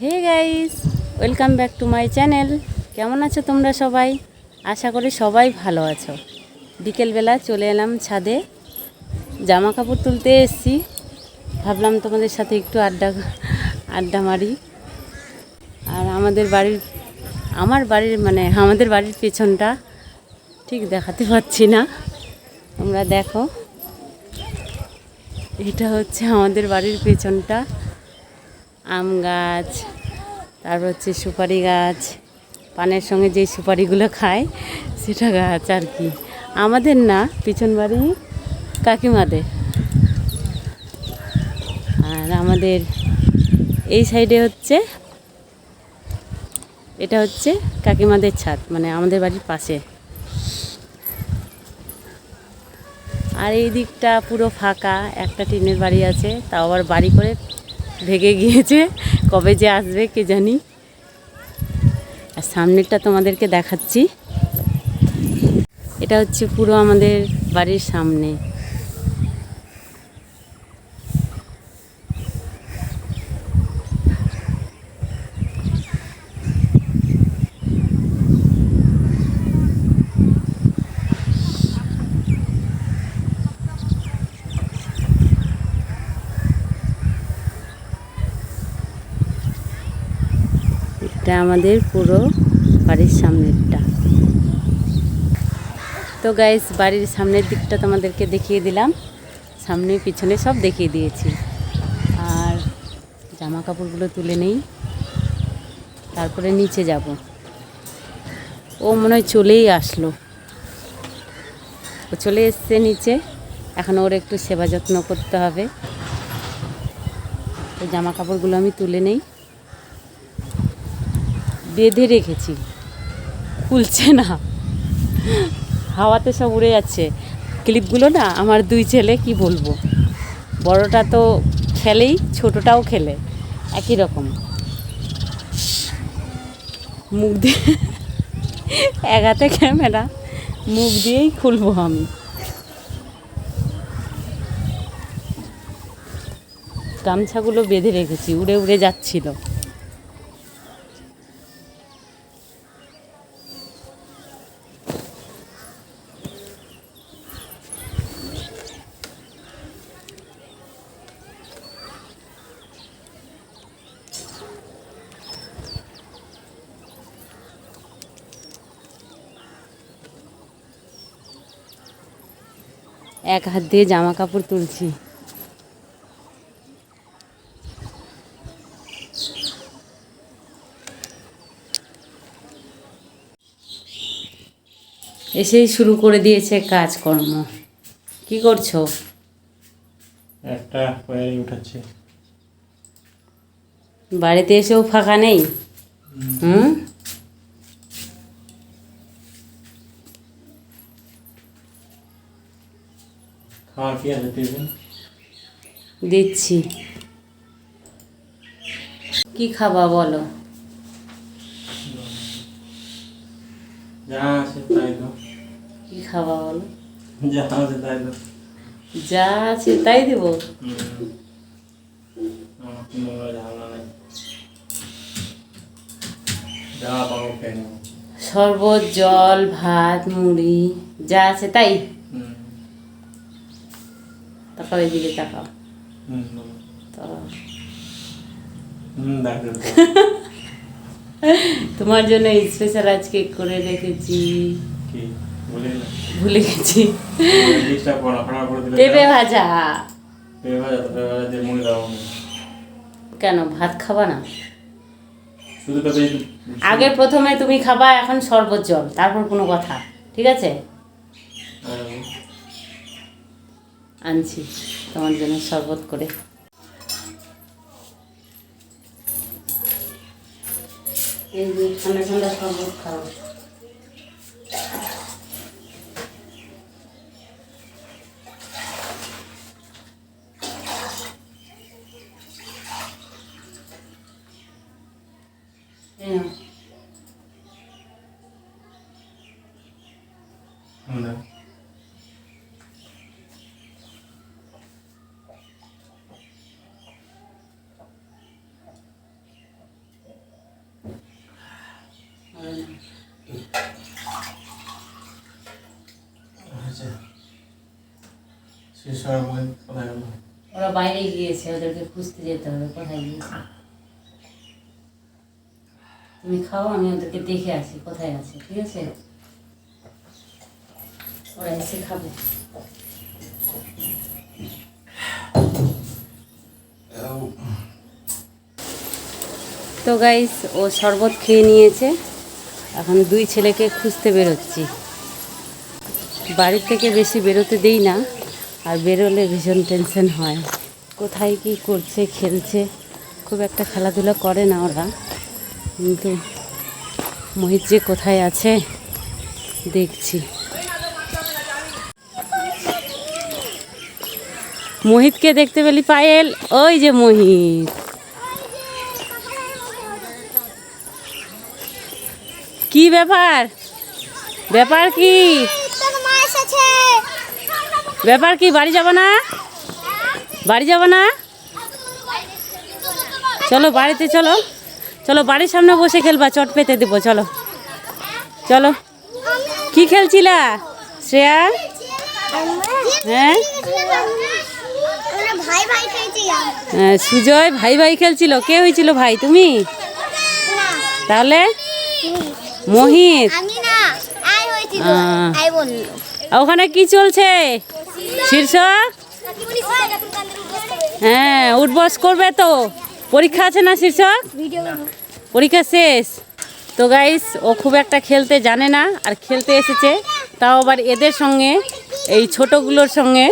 Hey guys, welcome back to my channel. কেমন আছো তোমরা সবাই? আশা করি সবাই ভালো আছো। বিকেলবেলা চলে এলাম ছাদে, জামা কাপড় তুলতে এসেছি। ভাবলাম তোমাদের সাথে একটু আড্ডা মারি। আর আমাদের বাড়ির পেছনটা ঠিক দেখাতে পাচ্ছি না, তোমরা দেখো। এটা হচ্ছে আমাদের বাড়ির পেছনটা, আম গাছ, তারপর হচ্ছে সুপারি গাছ, পানের সঙ্গে যেই সুপারিগুলো খায় সেটা গাছ আর কি। আমাদের না, পিছন বাড়ি কাকিমাদের। আর আমাদের এই সাইডে এটা হচ্ছে কাকিমাদের ছাদ, মানে আমাদের বাড়ির পাশে। আর এই দিকটা পুরো ফাঁকা, একটা টিনের বাড়ি আছে, তাও আবার বাড়ি করে ভেঙে গিয়েছে, কবে যে আসবে কে জানি। আর সামনেরটা তোমাদেরকে দেখাচ্ছি, এটা হচ্ছে পুরো আমাদের বাড়ির সামনে। এটা আমাদের পুরো বাড়ির সামনেরটা। তো গাইস, বাড়ির সামনের দিকটা তোমাদেরকে দেখিয়ে দিলাম, সামনে পিছনে সব দেখিয়ে দিয়েছি। আর জামা কাপড়গুলো তুলে নেই, তারপরে নিচে যাব। ও মনে হয় চলেই আসলো, ও চলে এসছে নিচে। এখন ওর একটু সেবা যত্ন করতে হবে। তো জামা কাপড়গুলো আমি তুলে নেই, বেঁধে রেখেছি, খুলছে না, হাওয়াতে সব উড়ে যাচ্ছে ক্লিপগুলো না। আমার দুই ছেলে, কি বলবো, বড়টা তো খেলেই, ছোটটাও খেলে, একই রকম। মুখ দিয়ে এক হাতে ক্যামেরা, মুখ দিয়েই খুলবো আমি। গামছাগুলো বেঁধে রেখেছি, উড়ে উড়ে যাচ্ছিল। এক হাত দিয়ে জামা কাপড় তুলছি। এসেই শুরু করে দিয়েছে কাজকর্ম। কি করছো? একটা ওয়্যারিং উঠাচ্ছি। বাড়িতে এসেও ফাঁকা নেই। খাওয়ার কি আছে টিফিন? দিচ্ছি। কি খাবা বলো? যা আছে তাই তো। কি খাবা বলো? যা আছে তাই তো। যা আছে তাই দেবো। আমার কোনো ঝামেলা নেই, যা পাবো খেয়ে নেবো। শরবত, জল, ভাত, মুড়ি, যা আছে তাই। তাকাও, এদিকে তাকাও। তো তোমার জন্য স্পেশাল আজকে করে রেখেছি। কি বলি না, ভুলে গেছি। লিস্টটা পড়া করে দিলে। পেঁপে ভাজা। পেঁপে ভাজা তো, পেঁপে ভাজা দিয়ে মুড়ি দাও। কেন ভাত খাবা না? শুধু পেঁপে। আগে প্রথমে তুমি খাবা, এখন শরবত, জল, তারপর কোনো কথা, ঠিক আছে? আনছি তোমার জন্য শরবত করে। এই যে ঠান্ডা ঠান্ডা শরবত খাও। শিশর মহিন কোথায় গেল? ওরা বাইরে গিয়েছে, ওদেরকে খুঁজতে যেতে হবে কোথায় গিয়েছে। তুমি খাও, আমি ওদেরকে দেখে আসি কোথায় আছে, ঠিক আছে? ওরা এসে খাবে। তো গাইস, ও শরবত খেয়ে নিয়েছে, এখন দুই ছেলেকে খুঁজতে বেরোচ্ছি। বাড়ির থেকে বেশি বেরোতে দেই না, আর বেরোলে ভীষণ টেনশন হয়। কোথায় কি করছে, খেলছে, খুব একটা খেলাধুলা করে না ওরা, কিন্তু মোহিত যে কোথায় আছে দেখছি। মোহিতকে দেখতে পেলি পায়েল? ওই যে মোহিত। কি ব্যাপার? ব্যাপার কি? ব্যাপার কি? বাড়ি যাব না? বাড়ি যাব না? চলো বাড়িতে, চলো চলো, বাড়ির সামনে বসে খেলবা, চট পেতে দেবো। চলো চলো। কি খেলছিলা শ্রেয়া? হ্যাঁ, সুজয় ভাই ভাই খেলছিল। কে হয়েছিল ভাই? তুমি? তাহলে মোহিত। ওখানে কি চলছে? শীর্ষ? হ্যাঁ, উঠবস করবে তো। পরীক্ষা আছে না শীর্ষক? পরীক্ষা শেষ। তো গাইস, ও খুব একটা খেলতে জানে না, আর খেলতে এসেছে তাও আবার এদের সঙ্গে, এই ছোটগুলোর সঙ্গে।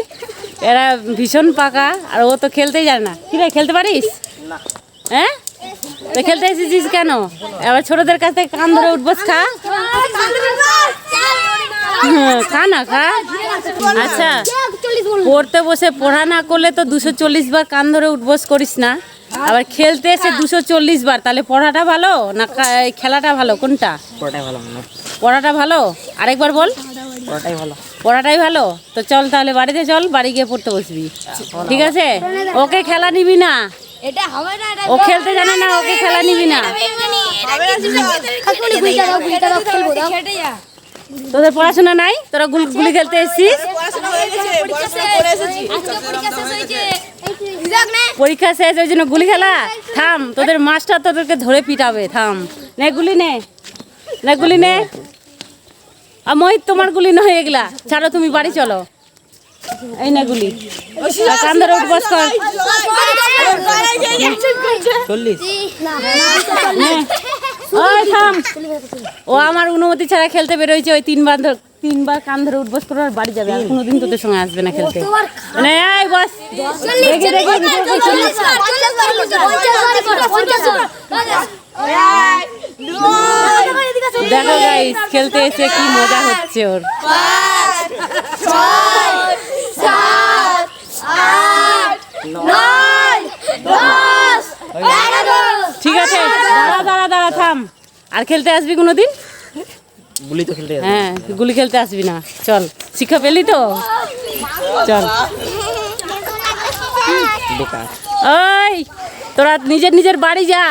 এরা ভীষণ পাকা, আর ও তো খেলতেই জানে না। কি রে, খেলতে পারিস? হ্যাঁ, তো খেলতে এসেছিস কেন? আবার ছোটদের কাছ থেকে কান ধরে উঠবস খা। খা না, খা। আচ্ছা, পড়তে বসে পড়া না করলে তো 240 বার কান ধরে উঠবস করিস না, আবার খেলতে এসে 240 বার। তাহলে পড়াটা ভালো না খেলাটা ভালো? কোনটা? পড়াটাই ভালো। পড়াটা ভালো। আরেকবার বল। পড়াটাই ভালো। পড়াটাই ভালো। তো চল তাহলে বাড়িতে চল, বাড়ি গিয়ে পড়তে বসবি, ঠিক আছে? ওকে খেলা নিবি না, ও খেলতে জানে না, ওকে খেলা নিবি না। তোদের পড়াশোনা নাই? তোরা গুলি খেলতে এসেছিস? পরীক্ষা শেষ, ওই জন্য গুলি খেলা? থাম, তোদের মাস্টার তোদেরকে ধরে পিটাবে। থাম, নে গুলি নে, নে গুলি নে। আর মোহিত, তোমার গুলি নয় এগুলা, ছাড়ো, তুমি বাড়ি চলো। এই না গুলি, কান ধরে উঠবস কর। 40। ওই থাম, ও আমার অনুমতি ছাড়া খেলতে বেরোইছে। ওই তিনবার কান ধরে উঠবস করে আর বাড়ি যাবে, আর কোনোদিন তোদের সঙ্গে আসবে না খেলতে। মানে এই বস, দেখি দেখি। দেখো গাইস, খেলতে এসে কি মজা হচ্ছে ওর। ঠিক আছে, দাঁড়া দাঁড়া দাঁড়া, থাম। আর খেলতে আসবি কোনোদিন? গুলি তো খেলতে। হ্যাঁ, গুলি খেলতে আসবি না। চল, শিক্ষা পেলি তো? চল। বেকার। ওই, তোরা নিজের নিজের বাড়ি যা।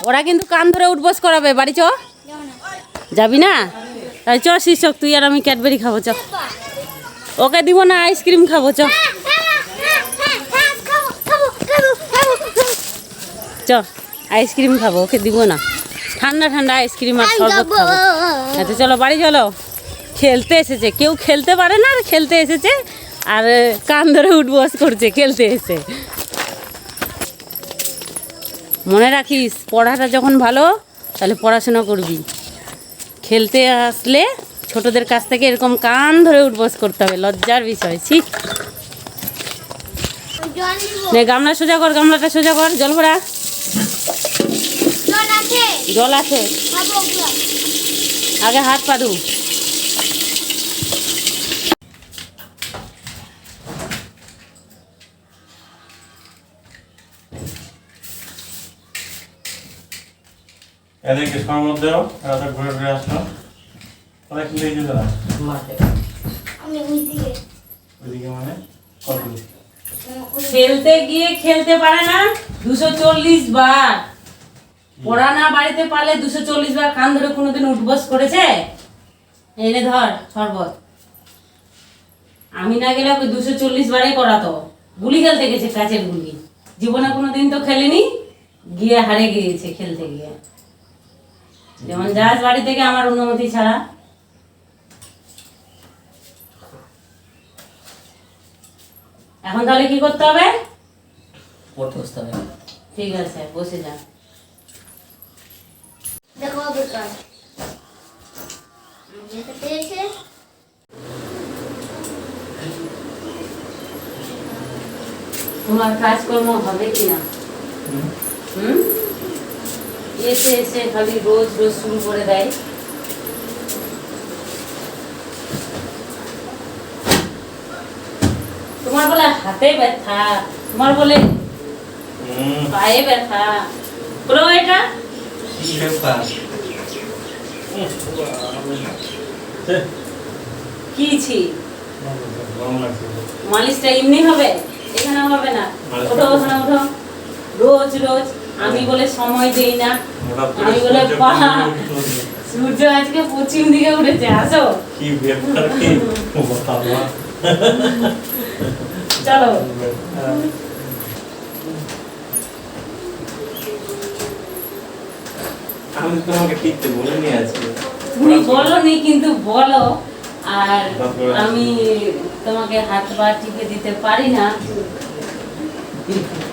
ওরা কিন্তু কান ধরে উঠবস করাবে। বাড়ি চ। যাবি না? তাই চ শীর্ষক, তুই আর আমি ক্যাডবেরি খাবো। চ, ওকে দিব না, আইসক্রিম খাবো। চ চ, আইসক্রিম খাবো, ওকে দিব না। ঠান্ডা ঠান্ডা আইসক্রিম আর শরবত খাবো। আচ্ছা চলো, বাড়ি চলো। খেলতে এসেছে, কেউ খেলতে পারে না, আর খেলতে এসেছে আর কান ধরে উঠবস করছে খেলতে এসে। মনে রাখিস, পড়াটা যখন ভালো, তাহলে পড়াশোনা করবি। খেলতে আসলে ছোটদের কাছ থেকে এরকম কান ধরে উঠবস করতে হবে, লজ্জার বিষয়। ঠিক, নে গামলা সোজা কর, গামলাটা সোজা কর। জল ভরা, জল আছে, আগে হাত পা ধু। এদেরকে শরবত দেও, এরা তো ঘুরে ঘুরে আসলো। ওরা কি লেগে যাবে? ওইদিকে মানে কতগুলি? খেলতে গিয়ে খেলতে পারে না 240 বার। পড়া না বাড়িতে পারলে 240 বার কান ধরে কোনোদিন উঠবস করেছে? এনে ধর শরবত। আমি না গেলে ওকে 240 বারে করাতো। গুলি খেলতে গেছে, কাচের গুলি। জীবনে কোনোদিন তো খেলেনি, গিয়ে হারে গিয়েছে খেলতে গিয়ে। যেমন যাস বাড়ি থেকে আমার অনুমতি ছাড়া। এখন তাহলে কি করতে হবে? পড়তে বসতে হবে। ঠিক আছে, বসে যা। দেখো বেকার যেতে পেয়েছে। তোমার কাজকর্ম হবে কিনা? এসে এসে খালি রোজ রোজ শুরু করে দেয়। তোমার বলে হাতে ব্যথা, তোমার বলে পায়ে ব্যথা, বলো এটা কি ব্যাপার? কি ছি? গরম লাগছে। মালিশটা এমনি হবে, এখানে হবে না। মালিশ ওঠো, ওখানে ওঠো। রোজ রোজ আমি বলে সময় দেই না, আমি বলে সূর্য আজকে পশ্চিম দিকে উঠেছে, আসো। কি ব্যাপার কি? বাবা। চলো। আমি তোমাকে টিকতে বলিনি আজকে। তুমি বলোনি, কিন্তু বলো। আর আমি তোমাকে হাত পা টিপে দিতে পারি না,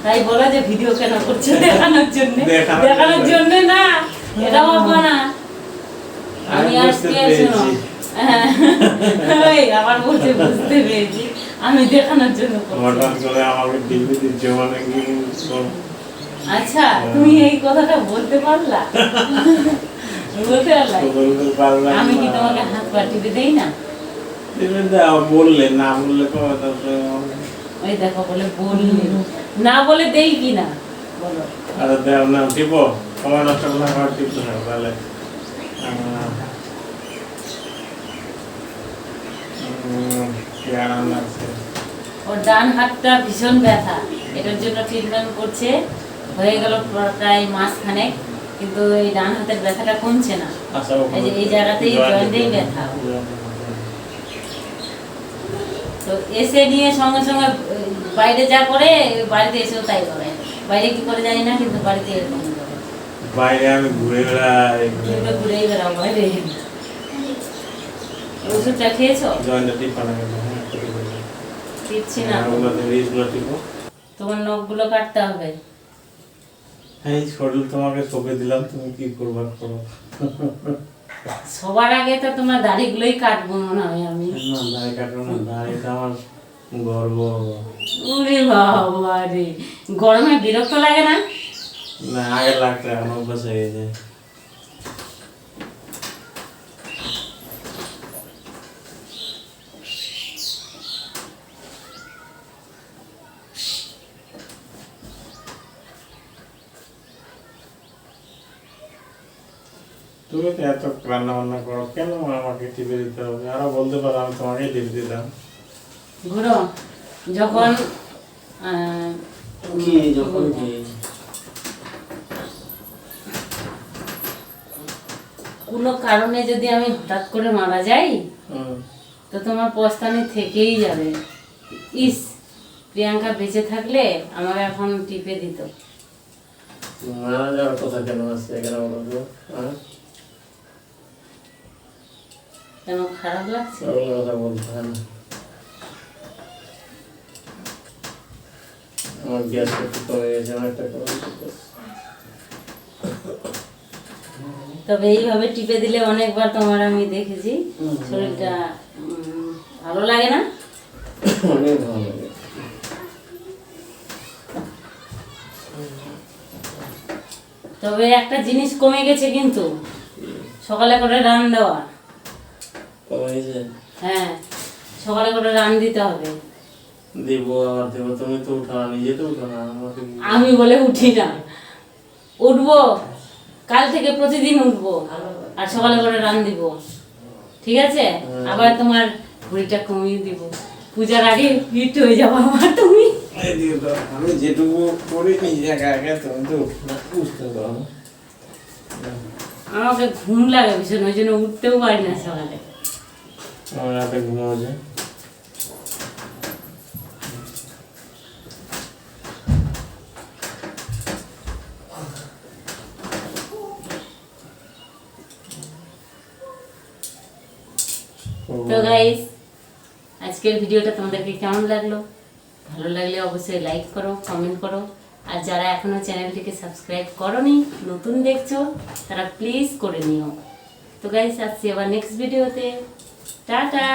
তাই বলো যে ভিডিও কেন করছো? দেখানোর জন্য। দেখানোর জন্য না, এটা ভাববো না। আমি আজকে শোনো, ওই আবার বলছে বুঝতে পেরেছি, আমি দেখানোর জন্য করছি। হঠাৎ করে আমাকে টিপে দিচ্ছে মানে কি? আচ্ছা, তুমি এই কথাটা বলতে পারলা? বলতে পারলা? আমি কি তোমাকে হাত পা টিপে দেই না? বললে না, বললে তো ওই দেখো, বলে বললে না, বলে দেই কি না বলো? আরে দেও না, টিপো। সময় নষ্ট করে আবার টিপতে না, তাহলে কি আরাম লাগছে। ওর ডান হাতটা ভীষণ ব্যথা, এটার জন্য ট্রিটমেন্ট করছে। হয়ে গেল প্রায় মাসখানেক, কিন্তু এই ডান হাতের ব্যথাটা কমছে না। আচ্ছা, এই যে এই জায়গাতেই জয়েন্টেই ব্যথা। তো এসে নিয়ে সঙ্গে সঙ্গে বাইরে যা করে, বাড়িতে এসেও তাই করে। বাইরে কি করে জানি না, কিন্তু বাড়িতে এরকম করে। বাইরে আমি ঘুরে বেড়াই। তুমি ঘুরেই বেড়াও বাইরে। ওষুধটা খেয়েছো? জয়েন্টে টিপা লাগে না, দিচ্ছি না, টিপো। তোমার নখগুলো কাটতে হবে। এই শরীর তোমাকে সঁপে দিলাম, তুমি কি করবা করো। সবার আগে তো তোমার দাড়িগুলোই কাটবো মনে হয় আমি। না, দাড়ি কাটো না, দাড়িটা আমার গর্ব। ওরে বাবা রে, গরমে বিরক্ত লাগে না? না, আগে লাগতো, এখন অভ্যাস হয়ে গেছে। তুমি তো এত রান্না বান্না করো, কেন আমাকে টিপে দিতে হবে? আরো বলতে পারো, আমি তোমাকেই টিপে দিতাম। ঘুরো যখন কোনো কারণে যদি আমি হঠাৎ করে মারা যাই, তো তোমার পস্তানি থেকেই যাবে। ইস, প্রিয়াঙ্কা বেঁচে থাকলে আমাকে এখন টিপে দিত। মারা যাওয়ার কথা কেন আসছে, কেন বলো তো? কেন খারাপ লাগছে? কথা বলতে হয় না। আমার গ্যাস একটু কমে গেছে, অনেকটা কমে গেছে। তবে এইভাবে টিপে দিলে অনেকবার তোমার আমি দেখেছি, শরীরটা ভালো লাগে না? অনেক ভালো লাগে। তবে একটা জিনিস কমে গেছে, কিন্তু সকালে করে রান দেওয়া। কমে গেছে? হ্যাঁ, সকালে করে রান দিতে হবে। দেবো, আবার দেবো। তুমি তো উঠো না, নিজে তো উঠো না। আমি বলে উঠি না, উঠবো কাল থেকে, প্রতিদিন উঠবো আর সকালে করে রান দিব, ঠিক আছে? আবার তোমার ভুঁড়িটা কমিয়ে দিব, পূজার আগে ফিট হয়ে যাবো আবার তুমি। আমি যেটুকু করি নিজে একা একা, তুমি তো বুঝতে পারো না। আমাকে ঘুম লাগে ভীষণ, ওই জন্য উঠতেও পারি না সকালে। আমার রাতে ঘুমাবো যে। তো গাইস, আজকের ভিডিওটা তোমাদেরকে কেমন লাগলো? ভালো লাগলে অবশ্যই লাইক করো, কমেন্ট করো। আর যারা এখনো চ্যানেলটিকে সাবস্ক্রাইব করোনি, নতুন দেখছো, তারা প্লিজ করে নিও। তো গাইস, আসছি আবার নেক্সট ভিডিওতে। টাটা।